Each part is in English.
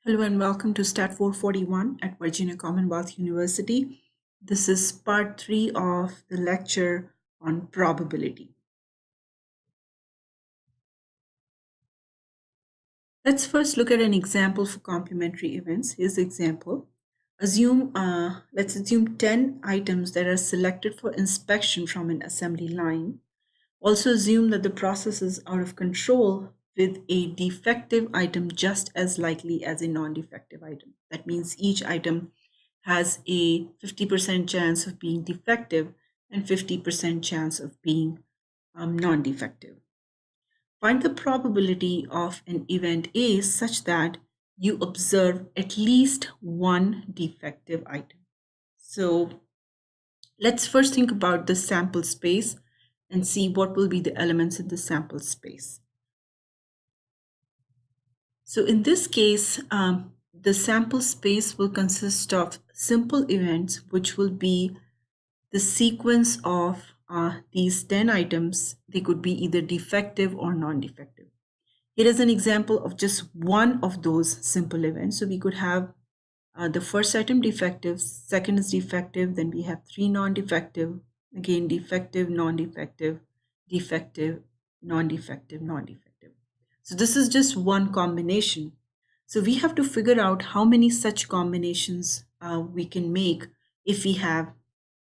Hello and welcome to Stat 441 at Virginia Commonwealth University. This is part 3 of the lecture on probability. Let's first look at an example for complementary events. Here's the example. Let's assume 10 items that are selected for inspection from an assembly line. Also assume that the process is out of control with a defective item just as likely as a non-defective item. That means each item has a 50% chance of being defective and 50% chance of being non-defective. Find the probability of an event A such that you observe at least one defective item. So let's first think about the sample space and see what will be the elements in the sample space. So in this case, the sample space will consist of simple events, which will be the sequence of these 10 items. They could be either defective or non-defective. Here is an example of just one of those simple events. So we could have the first item defective, second is defective, then we have 3 non-defective, again defective, non-defective, defective, non-defective, non-defective. So this is just one combination. So we have to figure out how many such combinations we can make if we have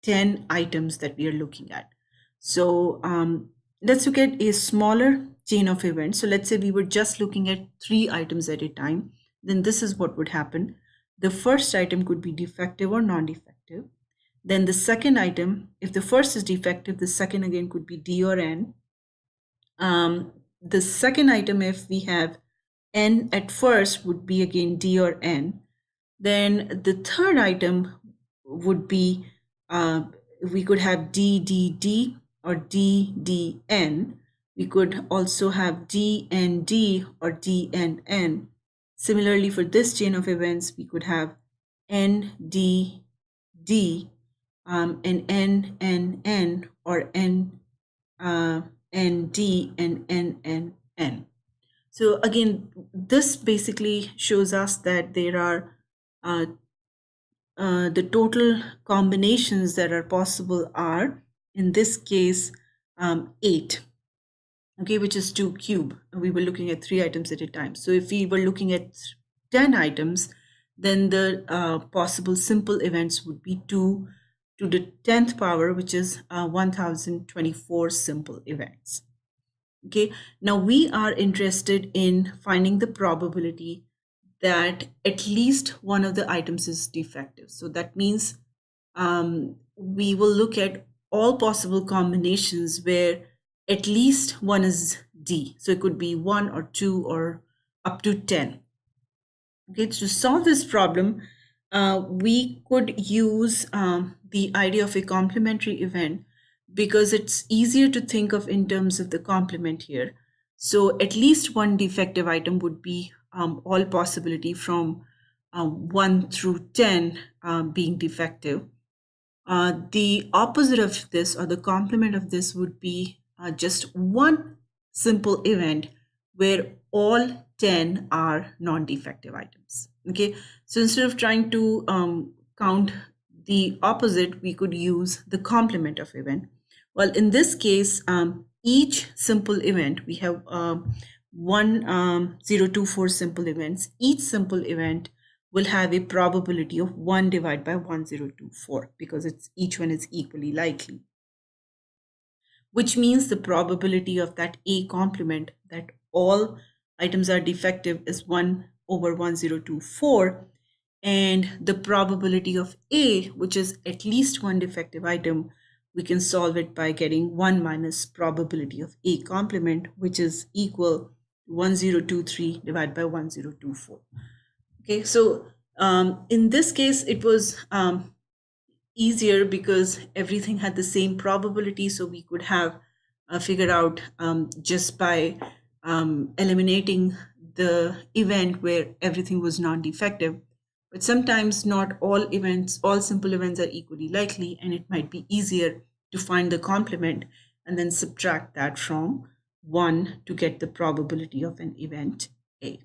10 items that we are looking at. So let's look at a smaller chain of events. So let's say we were just looking at 3 items at a time. Then this is what would happen. The first item could be defective or non-defective. Then the second item, if the first is defective, the second again could be D or N. The second item, if we have N at first, would be again D or N. Then the third item would be, we could have D, D, D or D, D, N. We could also have D, N, D or D, N, N. Similarly, for this chain of events, we could have N, D, D, and N, N, N, or N, N, D, and N, N, N. So again, this basically shows us that there are the total combinations that are possible are, in this case, 8. Okay, which is 2 cube. We were looking at 3 items at a time. So if we were looking at 10 items, then the possible simple events would be 2 to the 10th power, which is 1024 simple events. Okay, now we are interested in finding the probability that at least one of the items is defective. So that means we will look at all possible combinations where at least one is D. So it could be 1 or 2 or up to 10. Okay, to solve this problem, we could use the idea of a complementary event because it's easier to think of in terms of the complement here. So at least one defective item would be all possibility from 1 through 10 being defective. The opposite of this, or the complement of this, would be just one simple event where all 10 are non-defective items. Okay, so instead of trying to count the opposite, we could use the complement of event. Well, in this case, each simple event, we have 1024 simple events. Each simple event will have a probability of 1 divided by 1024 because each one is equally likely, which means the probability of that A complement, that all items are defective, is 1 over 1024. And the probability of A, which is at least one defective item, we can solve it by getting 1 minus probability of A complement, which is equal to 1023 divided by 1024. Okay, so in this case, it was easier because everything had the same probability, so we could have figured out just by eliminating the event where everything was non-defective. But sometimes not all simple events are equally likely, and it might be easier to find the complement and then subtract that from 1 to get the probability of an event A.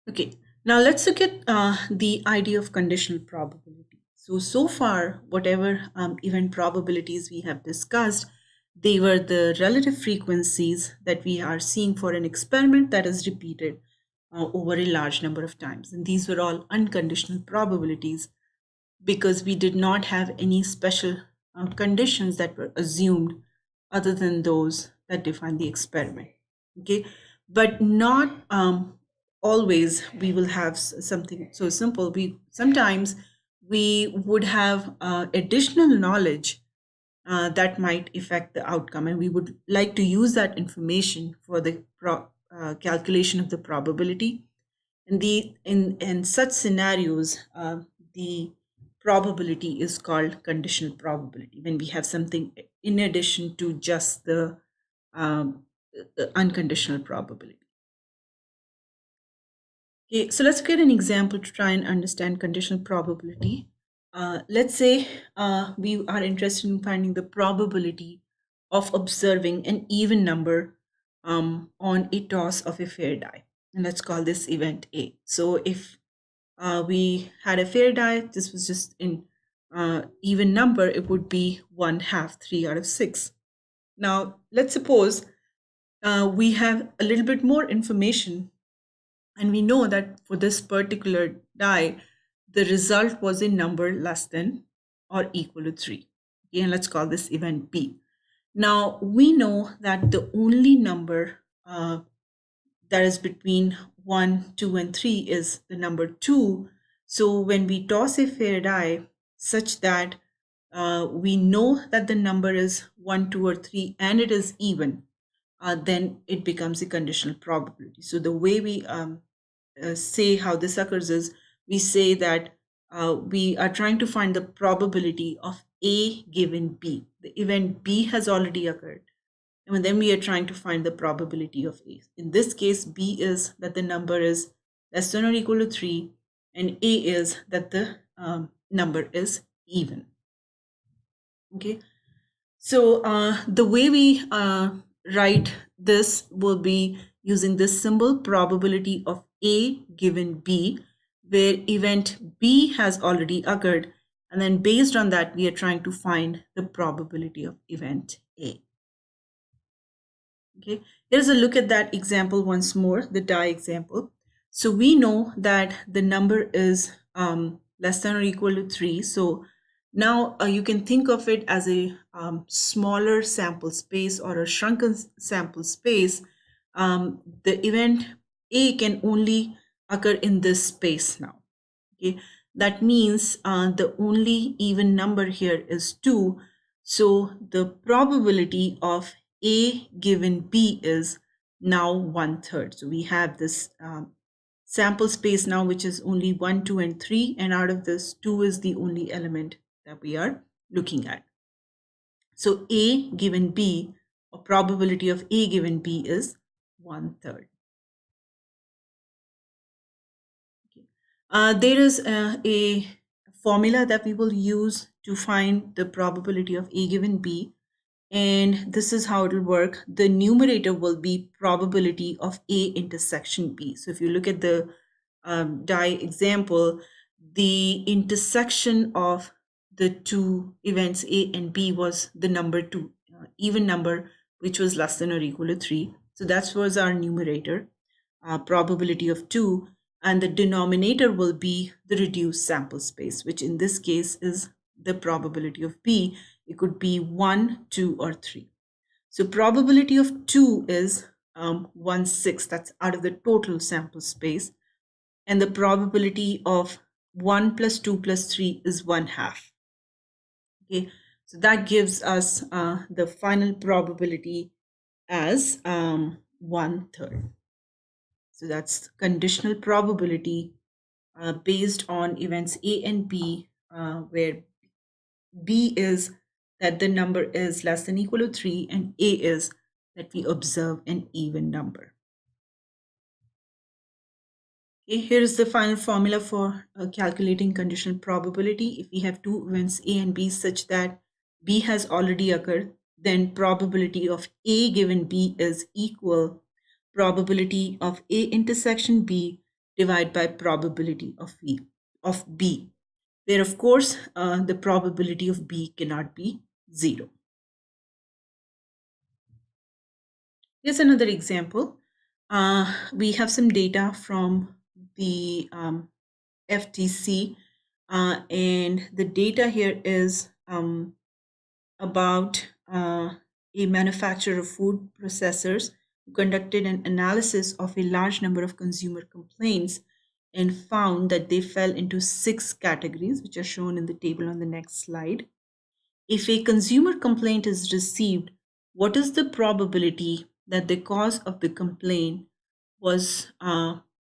Okay, now let's look at the idea of conditional probability. So far, whatever event probabilities we have discussed, they were the relative frequencies that we are seeing for an experiment that is repeated over a large number of times. And these were all unconditional probabilities because we did not have any special conditions that were assumed other than those that define the experiment. Okay, but not always we will have something so simple. We sometimes we would have additional knowledge that might affect the outcome, and we would like to use that information for the calculation of the probability. In such scenarios, the probability is called conditional probability when we have something in addition to just um, the unconditional probability. Okay, so let's get an example to try and understand conditional probability. Let's say we are interested in finding the probability of observing an even number on a toss of a fair die. And let's call this event A. So if we had a fair die, this was just in even number, it would be 1/2, 3 out of 6. Now, let's suppose we have a little bit more information, and we know that for this particular die, the result was a number less than or equal to 3. Okay, and let's call this event B. Now, we know that the only number that is between 1, 2, and 3 is the number 2. So when we toss a fair die such that we know that the number is 1, 2, or 3 and it is even, then it becomes a conditional probability. So the way we say how this occurs is we say that we are trying to find the probability of A given B. The event B has already occurred. And then we are trying to find the probability of A. In this case, B is that the number is less than or equal to 3, and A is that the number is even. Okay, so the way we write this will be using this symbol, probability of A given B, where event B has already occurred. And then based on that, we are trying to find the probability of event A. Okay, here's a look at that example once more, the die example. So we know that the number is less than or equal to 3. So now you can think of it as a smaller sample space or a shrunken sample space. The event A can only occur in this space now. Okay, that means the only even number here is 2. So the probability of A given B is now 1/3. So we have this sample space now, which is only 1, 2, and 3. And out of this, 2 is the only element that we are looking at. So A given B, or probability of A given B is 1/3. There is a formula that we will use to find the probability of A given B. And this is how it will work. The numerator will be probability of A intersection B. So if you look at the die example, the intersection of the two events A and B was the number 2, even number, which was less than or equal to 3. So that was our numerator, probability of 2. And the denominator will be the reduced sample space, which in this case is the probability of B. It could be 1, 2, or 3. So probability of 2 is 1/6. That's out of the total sample space. And the probability of 1 plus 2 plus 3 is 1/2. Okay, so that gives us the final probability as 1/3. So that's conditional probability based on events A and B, where B is that the number is less than or equal to 3, and A is that we observe an even number. Okay, here is the final formula for calculating conditional probability. If we have two events A and B such that B has already occurred, then probability of A given B is equal probability of A intersection B divided by probability of B, where of course the probability of B cannot be 0. Here's another example. We have some data from the FTC, and the data here is about a manufacturer of food processors who conducted an analysis of a large number of consumer complaints and found that they fell into 6 categories, which are shown in the table on the next slide. If a consumer complaint is received, what is the probability that the cause of the complaint was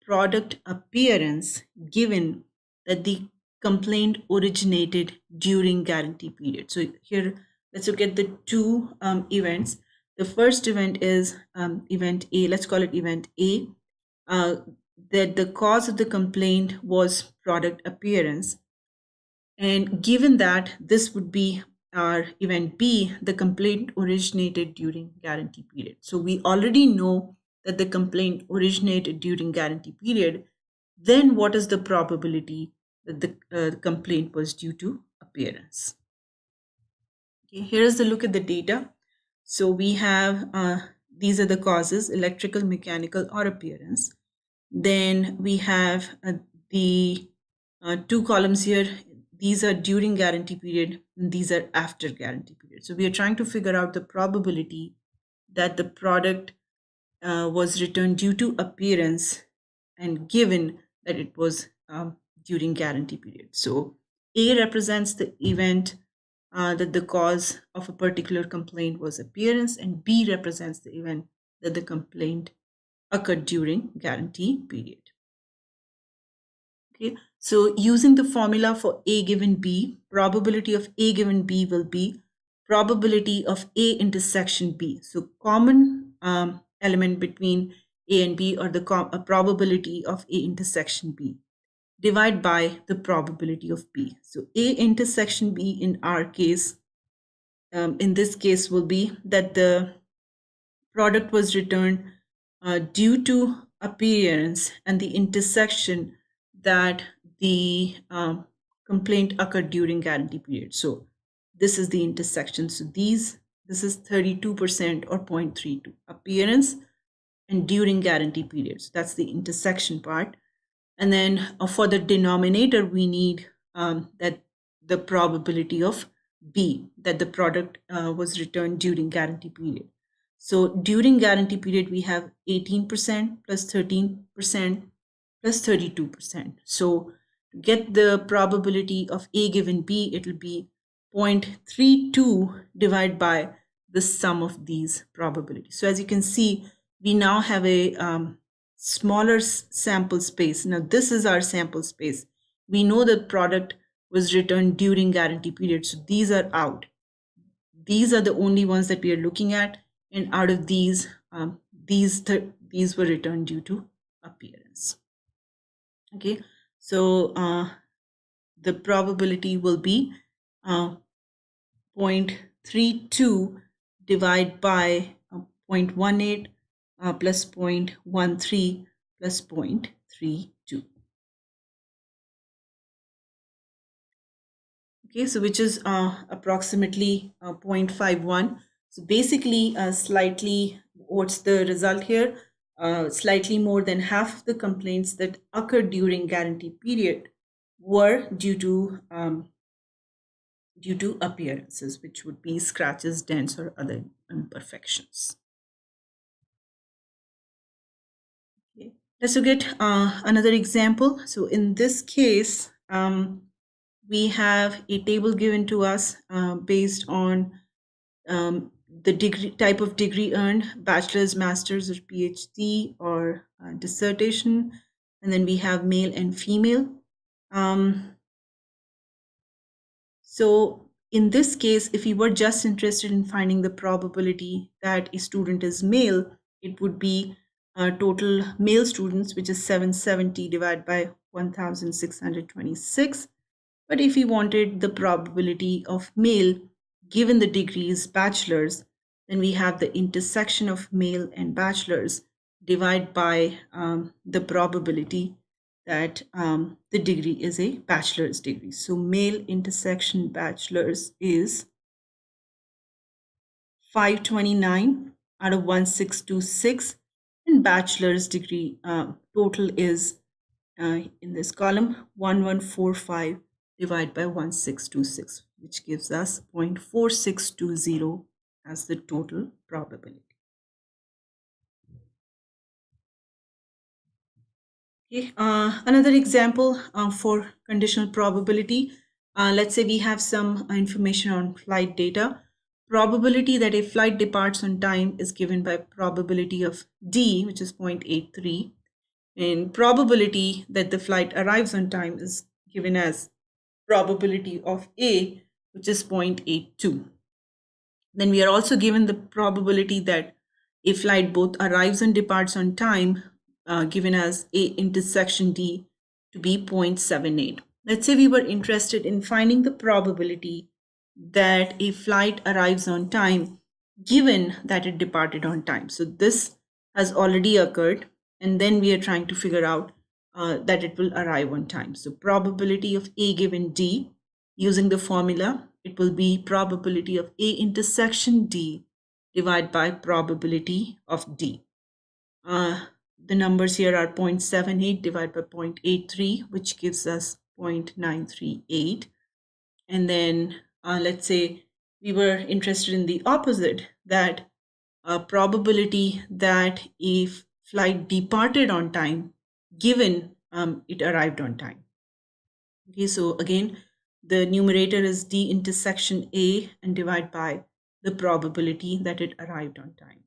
product appearance, given that the complaint originated during guarantee period? So here, let's look at the two events. The first event is event A. Let's call it event A. That the cause of the complaint was product appearance. And given that this would be our event B, the complaint originated during guarantee period. So we already know that the complaint originated during guarantee period. Then what is the probability that the complaint was due to appearance? Okay, here is the look at the data. So we have these are the causes: electrical, mechanical, or appearance. Then we have the two columns here. These are during guarantee period, and these are after guarantee period. So we are trying to figure out the probability that the product was returned due to appearance, and given that it was during guarantee period. So A represents the event that the cause of a particular complaint was appearance, and B represents the event that the complaint occurred during guarantee period. Okay, so using the formula for A given B, probability of A given B will be probability of A intersection B. So common element between A and B, or the probability of A intersection B, divide by the probability of B. So A intersection B in our case, in this case, will be that the product was returned due to appearance and the intersection that the complaint occurred during guarantee period. So this is the intersection. So this is 32% or 0.32 appearance and during guarantee period. So that's the intersection part. And then for the denominator, we need that the probability of B, that the product was returned during guarantee period. So during guarantee period, we have 18% plus 13% plus 32%. So to get the probability of A given B, it will be 0.32 divided by the sum of these probabilities. So as you can see, we now have a smaller sample space. Now this is our sample space. We know the product was returned during guarantee period. So these are out. These are the only ones that we are looking at. And out of these, these were returned due to appearance. Okay, so the probability will be 0.32 divided by 0.18 plus 0.13 plus 0.32. Okay, so which is approximately 0.51. So basically, slightly, what's the result here? Slightly more than half of the complaints that occurred during guarantee period were due to appearances, which would be scratches, dents, or other imperfections. Okay. Let's look at another example. So in this case, we have a table given to us based on the degree, type of degree earned: bachelor's, master's, or PhD, or dissertation. And then we have male and female. So in this case, if we were just interested in finding the probability that a student is male, it would be total male students, which is 770 divided by 1626. But if we wanted the probability of male given the degrees bachelor's, then we have the intersection of male and bachelor's divided by the probability that the degree is a bachelor's degree. So male intersection bachelor's is 529 out of 1626, and bachelor's degree total is in this column 1145 divided by 1626, which gives us 0.4620 as the total probability. Okay, another example for conditional probability. Let's say we have some information on flight data. Probability that a flight departs on time is given by probability of D, which is 0.83. And probability that the flight arrives on time is given as probability of A, which is 0.82. Then we are also given the probability that a flight both arrives and departs on time, given as A intersection D to be 0.78. Let's say we were interested in finding the probability that a flight arrives on time, given that it departed on time. So this has already occurred, and then we are trying to figure out that it will arrive on time. So probability of A given D, using the formula, it will be probability of A intersection D divided by probability of D. The numbers here are 0.78 divided by 0.83, which gives us 0.938. And then let's say we were interested in the opposite, that probability that if flight departed on time, given it arrived on time. Okay, so again, the numerator is D intersection A and divide by the probability that it arrived on time.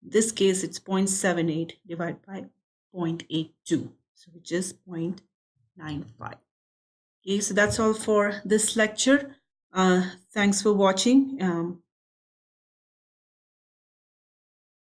In this case, it's 0.78 divided by 0.82, so which is 0.95. Okay, so that's all for this lecture. Thanks for watching.